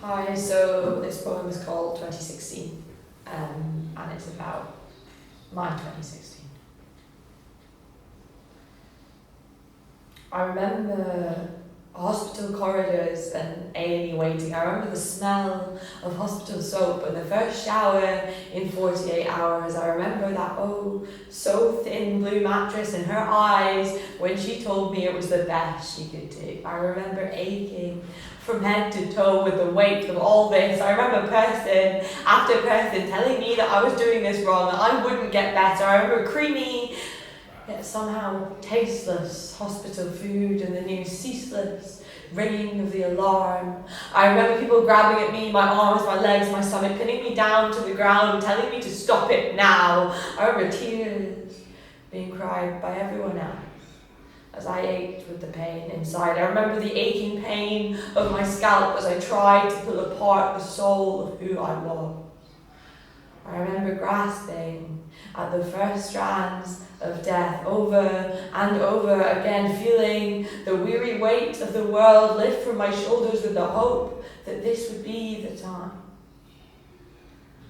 Hi, so this poem is called 2016, and it's about my 2016. I remember hospital corridors and A&E waiting. I remember the smell of hospital soap and the first shower in 48 hours. I remember that so thin blue mattress in her eyes when she told me it was the best she could take. I remember aching from head to toe with the weight of all this. I remember person after person telling me that I was doing this wrong, that I wouldn't get better. I remember creamy yet somehow tasteless hospital food and the near ceaseless ringing of the alarm. I remember people grabbing at me, my arms, my legs, my stomach, pinning me down to the ground, telling me to stop it now. I remember tears being cried by everyone else as I ached with the pain inside. I remember the aching pain of my scalp as I tried to pull apart the soul of who I was. I remember grasping at the first strands of death over and over again, feeling the weary weight of the world lift from my shoulders with the hope that this would be the time.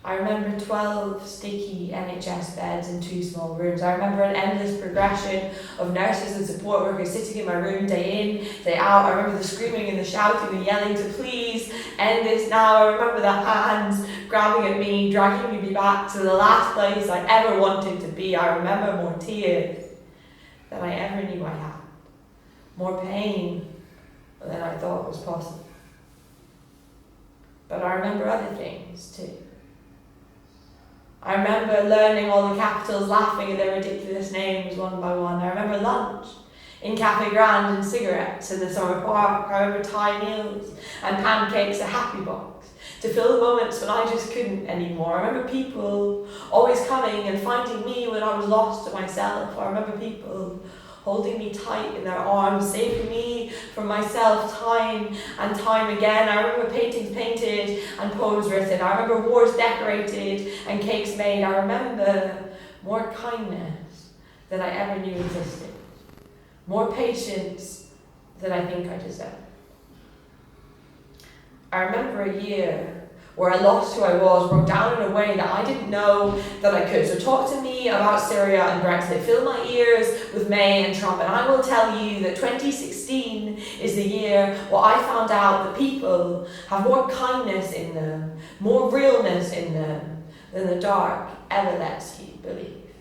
I remember 12 sticky NHS beds in 2 small rooms. I remember an endless progression of nurses and support workers sitting in my room day in, day out. I remember the screaming and the shouting and yelling to please end this now. I remember the hands grabbing at me, dragging me back to the last place I ever wanted to be. I remember more tears than I ever knew I had. More pain than I thought was possible. But I remember other things too. I remember learning all the capitals, laughing at their ridiculous names one by one. I remember lunch in Cafe Grand and cigarettes in the summer park. I remember Thai meals and pancakes at Happy Box to fill the moments when I just couldn't anymore. I remember people always coming and finding me when I was lost to myself. I remember people holding me tight in their arms, saving me from myself time and time again. I remember paintings painted and poems written. I remember wars decorated and cakes made. I remember more kindness than I ever knew existed. More patience than I think I deserve. I remember a year where I lost who I was, broke down in a way that I didn't know that I could. So talk to me about Syria and Brexit. Fill my ears with May and Trump, and I will tell you that 2016 is the year where I found out that people have more kindness in them, more realness in them than the dark ever lets you believe.